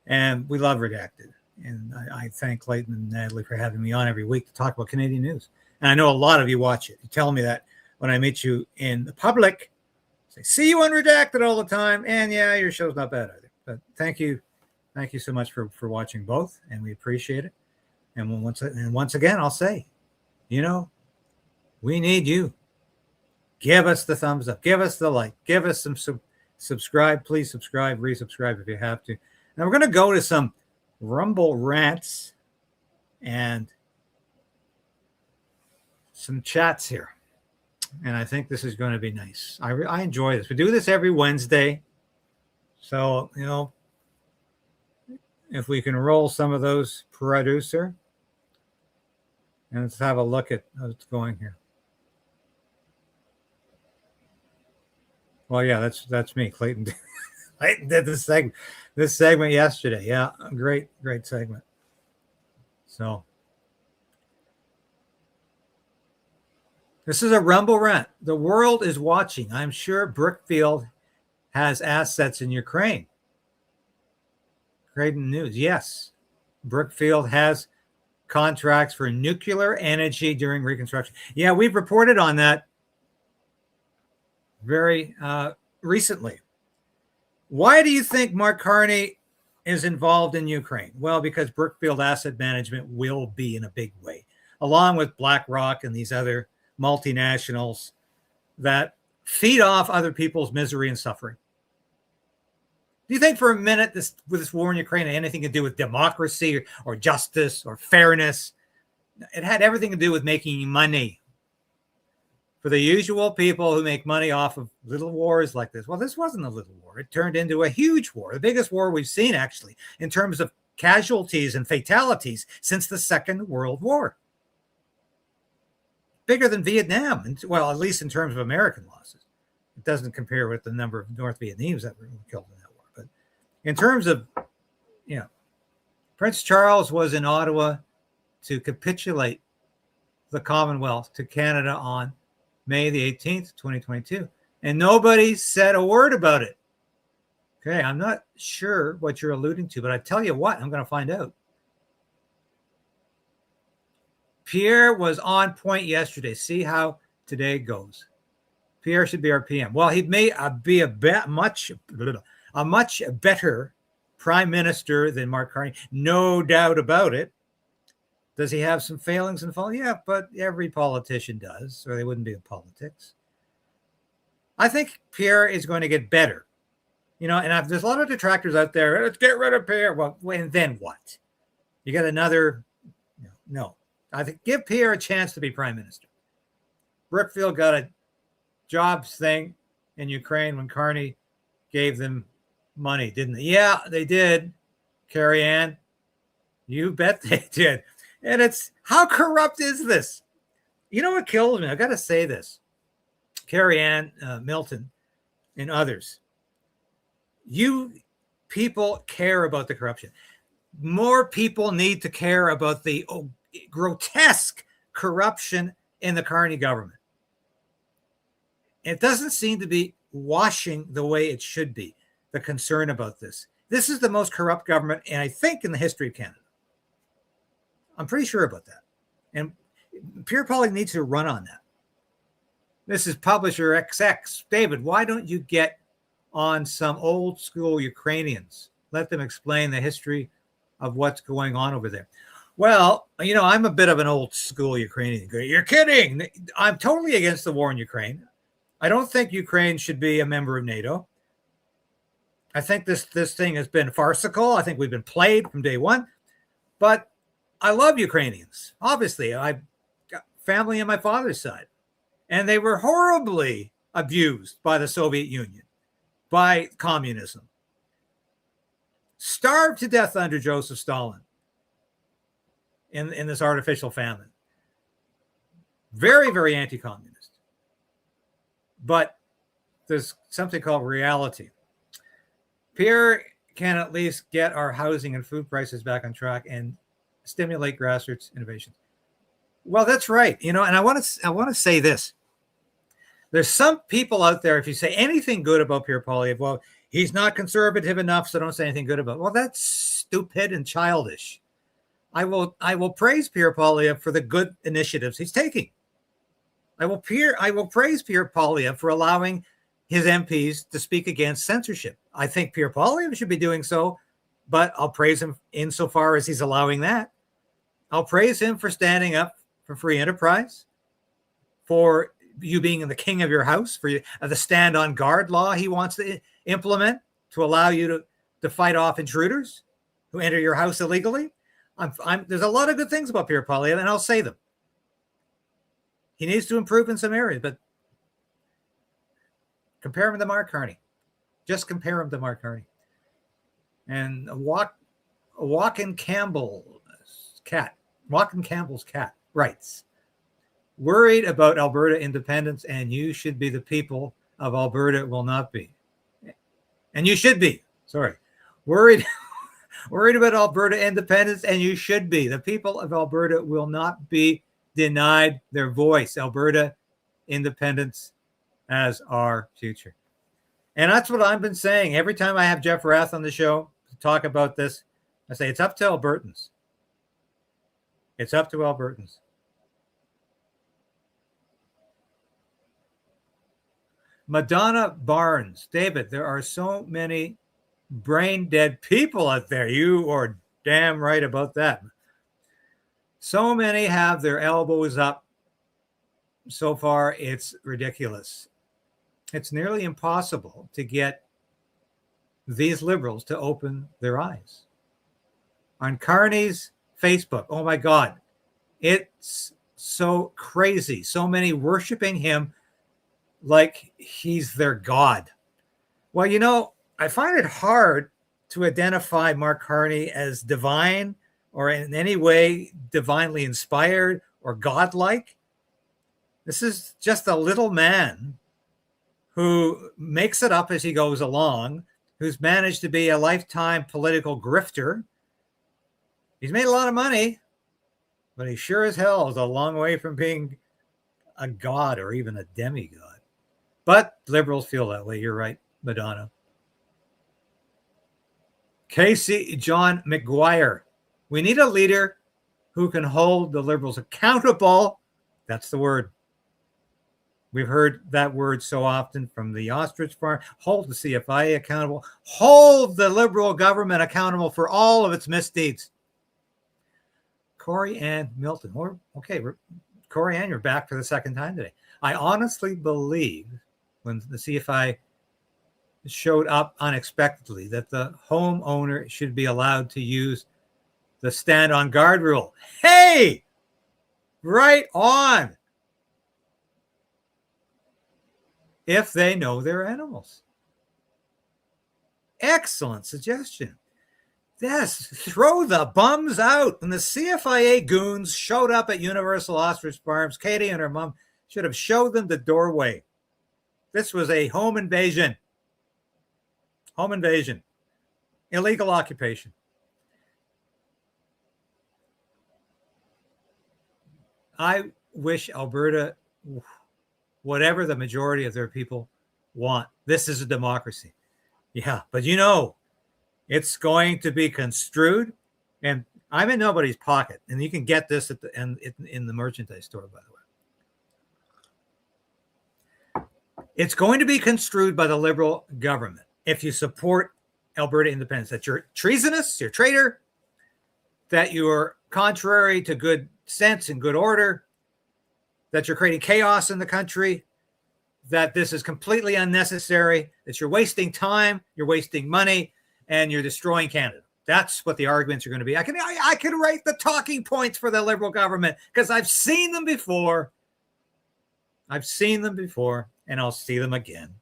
And we love Redacted. And I thank Clayton and Natalie for having me on every week to talk about Canadian news. And I know a lot of you watch it. You tell me that when I meet you in the public. Say, see you on Redacted all the time. And yeah, your show's not bad either. But thank you. Thank you so much for watching both. And we appreciate it. And once again, I'll say, we need you. Give us the thumbs up. Give us the like. Give us some subscribe. Please subscribe, resubscribe if you have to. And we're going to go to some Rumble rants and some chats here. And I think this is going to be nice. I enjoy this. We do this every Wednesday. So, if we can roll some of those, producer. And let's have a look at how it's going here. Well, yeah, that's me, Clayton. Clayton did this segment yesterday. Yeah, great segment. So this is a Rumble rant. The world is watching. I'm sure Brookfield has assets in Ukraine. Krayden News. Yes, Brookfield has contracts for nuclear energy during reconstruction. Yeah, we've reported on that very recently. Why do you think Mark Carney is involved in Ukraine? Well, because Brookfield Asset Management will be in a big way, along with BlackRock and these other multinationals that feed off other people's misery and suffering. Do you think for a minute with this war in Ukraine had anything to do with democracy or justice or fairness? It had everything to do with making money. For the usual people who make money off of little wars like this. Well, this wasn't a little war. It turned into a huge war, the biggest war we've seen, actually, in terms of casualties and fatalities since the Second World War. Bigger than Vietnam, well, at least in terms of American losses. It doesn't compare with the number of North Vietnamese that were killed in that war. But in terms of, Prince Charles was in Ottawa to capitulate the Commonwealth to Canada on May the 18th, 2022. And nobody said a word about it. Okay, I'm not sure what you're alluding to, but I tell you what, I'm going to find out. Pierre was on point yesterday. See how today goes. Pierre should be our PM. Well, he may be a much better prime minister than Mark Carney. No doubt about it. Does he have some failings and faults? Yeah, but every politician does, or they wouldn't be in politics. I think Pierre is going to get better. And there's a lot of detractors out there. Let's get rid of Pierre. Well, and then what? You got another? No. I think give Pierre a chance to be prime minister. Brookfield got a jobs thing in Ukraine when Carney gave them money, didn't they? Yeah, they did. Carrie Ann, you bet they did. And it's, how corrupt is this? You know what kills me? I got to say this. Carrie Ann Milton and others. You people care about the corruption. More people need to care about the grotesque corruption in the Carney government. It doesn't seem to be washing the way it should be, the concern about this. This is the most corrupt government, and I think in the history of Canada. I'm pretty sure about that. And Pierre Polly needs to run on that. This is publisher XX. David, why don't you get on some old school Ukrainians? Let them explain the history of what's going on over there. Well, I'm a bit of an old school Ukrainian. You're kidding. I'm totally against the war in Ukraine. I don't think Ukraine should be a member of NATO. I think this thing has been farcical. I think we've been played from day one. But I love Ukrainians. Obviously, I've got family on my father's side. And they were horribly abused by the Soviet Union, by communism. Starved to death under Joseph Stalin in this artificial famine. Very, very anti-communist. But there's something called reality. Pierre can at least get our housing and food prices back on track and stimulate grassroots innovation. Well, that's right. You know, and I want to say this. There's some people out there, if you say anything good about Pierre Poilievre, well, he's not conservative enough, so don't say anything good about it. Well, that's stupid and childish. I will praise Pierre Poilievre for the good initiatives he's taking. I will praise Pierre Poilievre for allowing his MPs to speak against censorship. I think Pierre Poilievre should be doing so, but I'll praise him insofar as he's allowing that. I'll praise him for standing up for free enterprise, for you being the king of your house, for the stand on guard law he wants to implement to allow you to fight off intruders who enter your house illegally. There's a lot of good things about Pierre Poilievre, and I'll say them. He needs to improve in some areas, but compare him to Mark Carney. Just compare him to Mark Carney. And Walken Campbell's cat writes, worried about Alberta independence, and you should be the people of Alberta will not be. And you should be, sorry. Worried about Alberta independence, and you should be. The people of Alberta will not be denied their voice. Alberta independence as our future. And that's what I've been saying. Every time I have Jeff Rath on the show to talk about this, I say it's up to Albertans. It's up to Albertans. Madonna Barnes, David, there are so many brain dead people out there. You are damn right about that. So many have their elbows up. So far, it's ridiculous. It's nearly impossible to get these liberals to open their eyes. On Carney's Facebook, oh my God, it's so crazy. So many worshiping him like he's their God. Well, you know, I find it hard to identify Mark Carney as divine or in any way divinely inspired or godlike. This is just a little man who makes it up as he goes along, who's managed to be a lifetime political grifter. He's made a lot of money, but he sure as hell is a long way from being a god or even a demigod. But liberals feel that way. You're right, Madonna. Casey John McGuire. We need a leader who can hold the liberals accountable. That's the word. We've heard that word so often from the ostrich farm. Hold the CFIA accountable. Hold the liberal government accountable for all of its misdeeds. Corey Ann Milton. Corey Ann, you're back for the second time today. I honestly believe when the CFI showed up unexpectedly that the homeowner should be allowed to use the stand on guard rule. Hey, right on. If they know their animals. Excellent suggestion. Yes, throw the bums out. When the CFIA goons showed up at Universal Ostrich Farms, Katie and her mom should have showed them the doorway. This was a home invasion. Home invasion. Illegal occupation. I wish Alberta, whatever the majority of their people want, this is a democracy. Yeah, but you know, it's going to be construed, and I'm in nobody's pocket, and you can get this at the end in the merchandise store, by the way. It's going to be construed by the Liberal government if you support Alberta independence, that you're treasonous, you're a traitor, that you're contrary to good sense and good order, that you're creating chaos in the country, that this is completely unnecessary, that you're wasting time, you're wasting money, and you're destroying Canada. That's what the arguments are going to be. I can write the talking points for the Liberal government because I've seen them before. I've seen them before, and I'll see them again.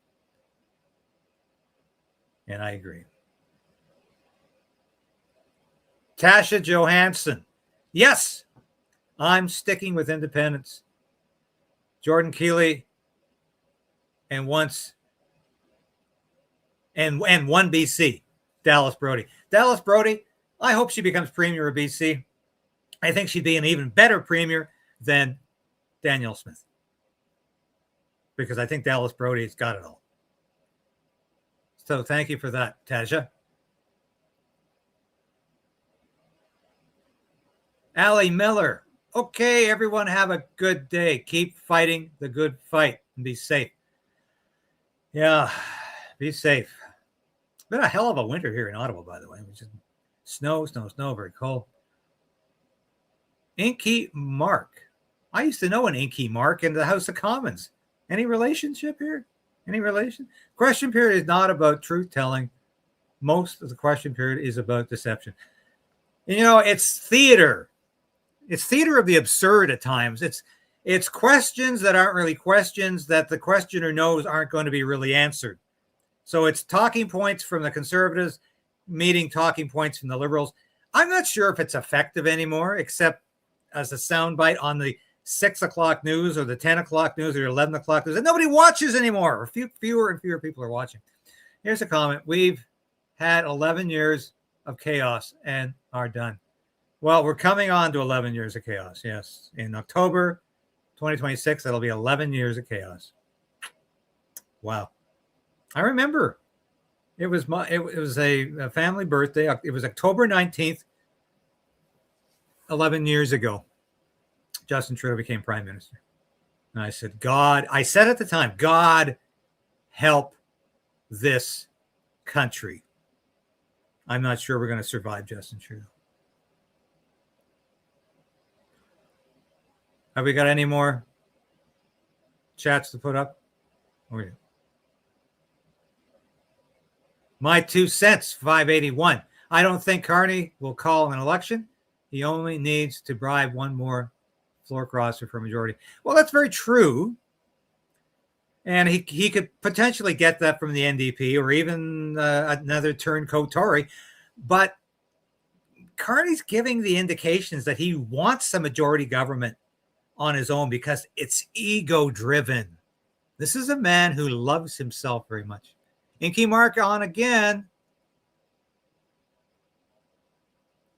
And I agree. Tasha Johansson. Yes, I'm sticking with independence. Jordan Keeley and one BC, Dallas Brody. Dallas Brody, I hope she becomes Premier of BC. I think she'd be an even better Premier than Danielle Smith. Because I think Dallas Brody's got it all. So thank you for that, Tasha. Allie Miller. Okay, everyone have a good day. Keep fighting the good fight and be safe. Yeah, be safe. It's been a hell of a winter here in Ottawa, by the way. It's just snow, very cold. Inky Mark. I used to know an Inky Mark in the House of Commons. Any relationship here? Any relation? Question period is not about truth telling. Most of the question period is about deception. You know, it's theater. It's theater of the absurd at times. It's questions that aren't really questions that the questioner knows aren't going to be really answered. So it's talking points from the Conservatives meeting talking points from the Liberals. I'm not sure if it's effective anymore, except as a soundbite on the 6 o'clock news or the 10 o'clock news or 11 o'clock news that nobody watches anymore. Or fewer and fewer people are watching. Here's a comment. We've had 11 years of chaos and are done. Well, we're coming on to 11 years of chaos. Yes. In October 2026, that'll be 11 years of chaos. Wow. I remember it was a family birthday. It was October 19th, 11 years ago. Justin Trudeau became Prime Minister. And I said, I said at the time, God help this country. I'm not sure we're going to survive Justin Trudeau. Have we got any more chats to put up? Oh, yeah. My 2 cents, 581. I don't think Carney will call an election. He only needs to bribe one more floor crosser for majority. Well, that's very true. And he could potentially get that from the NDP or even another turncoat Tory. But Carney's giving the indications that he wants a majority government on his own because it's ego-driven. This is a man who loves himself very much. Inky Mark on again.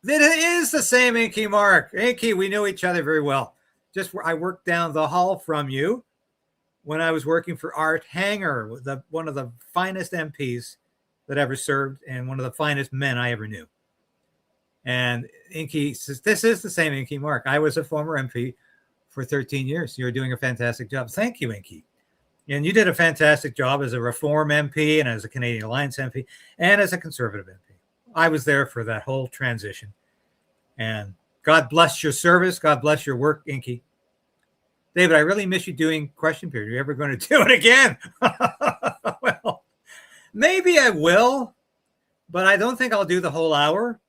It is the same Inky Mark. Inky, we knew each other very well. I worked down the hall from you when I was working for Art Hanger, one of the finest MPs that ever served and one of the finest men I ever knew. And Inky says, this is the same Inky Mark. I was a former MP for 13 years. You're doing a fantastic job. Thank you, Inky. And you did a fantastic job as a Reform MP and as a Canadian Alliance MP and as a Conservative MP. I was there for that whole transition. And God bless your service. God bless your work, Inky. David, I really miss you doing question period. Are you ever going to do it again? Well, maybe I will, but I don't think I'll do the whole hour.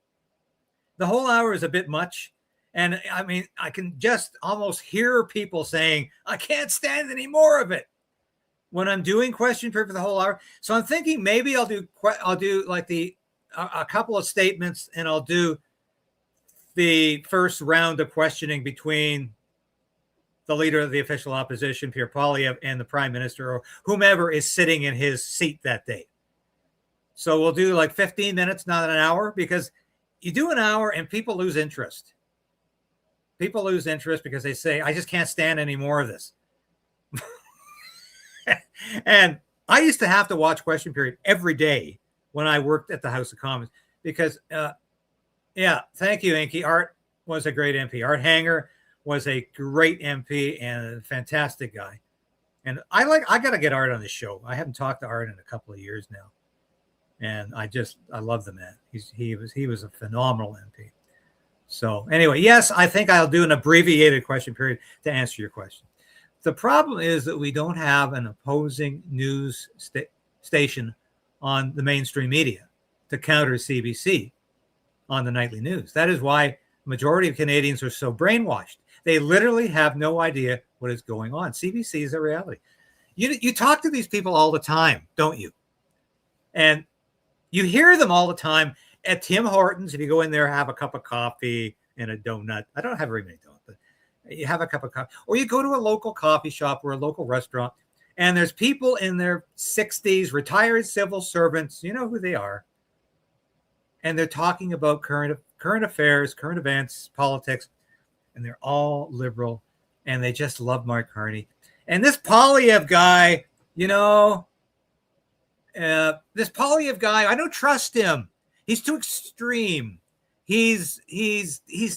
The whole hour is a bit much. And I mean, I can just almost hear people saying, I can't stand any more of it when I'm doing question period for the whole hour. So I'm thinking maybe I'll do like a couple of statements and I'll do the first round of questioning between the leader of the official opposition, Pierre Poilievre, and the Prime Minister or whomever is sitting in his seat that day. So we'll do like 15 minutes, not an hour, because you do an hour and people lose interest. People lose interest because they say, I just can't stand any more of this. And I used to have to watch question period every day when I worked at the House of Commons because, thank you, Inky. Art was a great MP. Art Hanger was a great MP and a fantastic guy. And I got to get Art on the show. I haven't talked to Art in a couple of years now. And I love the man. He was a phenomenal MP. So anyway, yes, I think I'll do an abbreviated question period to answer your question. The problem is that we don't have an opposing news station on the mainstream media to counter CBC on the nightly news. That is why the majority of Canadians are so brainwashed. They literally have no idea what is going on. CBC is a reality. You talk to these people all the time, don't you? And you hear them all the time at Tim Hortons. If you go in there, have a cup of coffee and a donut. I don't have very many donuts, but you have a cup of coffee. Or you go to a local coffee shop or a local restaurant, and there's people in their 60s, retired civil servants. You know who they are. And they're talking about current affairs, current events, politics, and they're all liberal, and they just love Mark Carney. And this Poilievre guy, this Poilievre guy, I don't trust him. He's too extreme. He's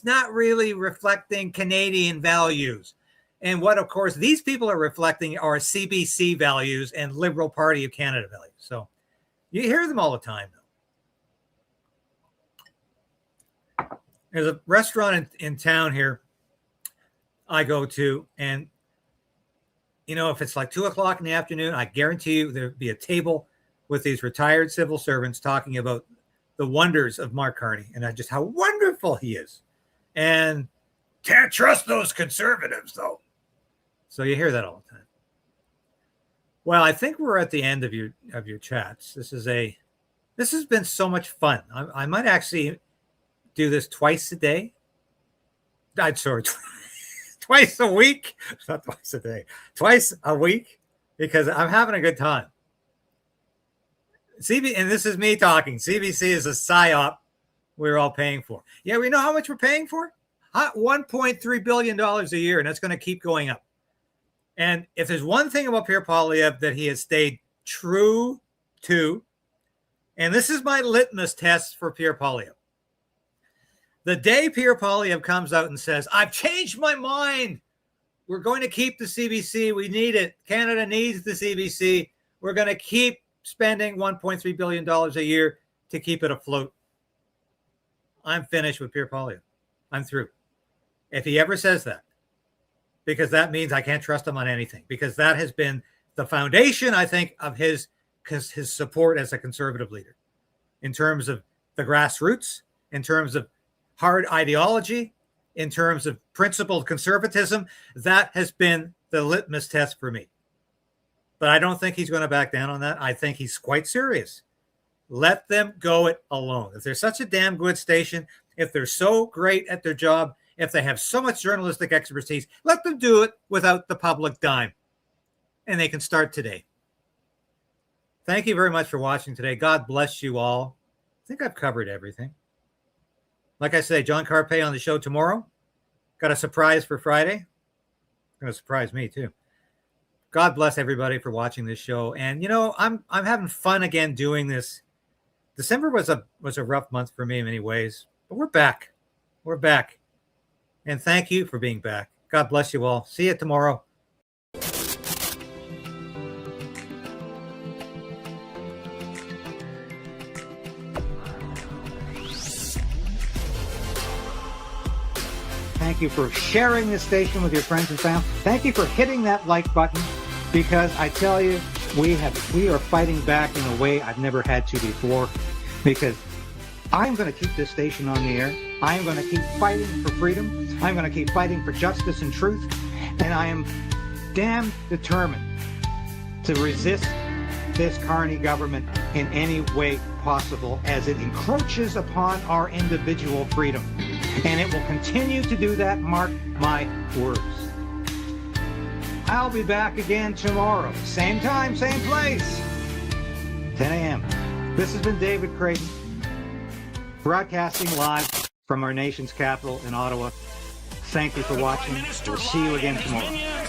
not really reflecting Canadian values. And what, of course, these people are reflecting are CBC values and Liberal Party of Canada values. So you hear them all the time, though. There's a restaurant in town here I go to, and if it's like 2:00 in the afternoon, I guarantee you there'd be a table with these retired civil servants talking about the wonders of Mark Carney and just how wonderful he is. And can't trust those conservatives, though. So you hear that all the time. Well, I think we're at the end of your chats. This has been so much fun. I might actually do this twice a day. Twice a week. Not twice a day. Twice a week, because I'm having a good time. And this is me talking. CBC is a psyop we're all paying for. Yeah, we know how much we're paying for? $1.3 billion a year, and that's going to keep going up. And if there's one thing about Pierre Poilievre that he has stayed true to, and this is my litmus test for Pierre Poilievre. The day Pierre Poilievre comes out and says, I've changed my mind. We're going to keep the CBC. We need it. Canada needs the CBC. We're going to keep spending $1.3 billion a year to keep it afloat. I'm finished with Pierre Poilievre. I'm through. If he ever says that, because that means I can't trust him on anything, because that has been the foundation, I think, of his support as a conservative leader in terms of the grassroots, in terms of hard ideology, in terms of principled conservatism. That has been the litmus test for me. But I don't think he's going to back down on that. I think he's quite serious. Let them go it alone. If they're such a damn good station, if they're so great at their job, if they have so much journalistic expertise, let them do it without the public dime. And they can start today. Thank you very much for watching today. God bless you all. I think I've covered everything. Like I say, John Carpay on the show tomorrow. Got a surprise for Friday. Going to surprise me too. God bless everybody for watching this show. And I'm having fun again doing this. December was a rough month for me in many ways, but we're back. We're back. And thank you for being back. God bless you all. See you tomorrow. Thank you for sharing this station with your friends and family. Thank you for hitting that like button, because I tell you, we are fighting back in a way I've never had to before, because I'm going to keep this station on the air. I am going to keep fighting for freedom. I'm going to keep fighting for justice and truth. And I am damn determined to resist this Carney government in any way possible as it encroaches upon our individual freedom. And it will continue to do that, mark my words. I'll be back again tomorrow. Same time, same place. 10 a.m. This has been David Krayden, broadcasting live from our nation's capital in Ottawa. Thank you for watching. We'll see you again tomorrow.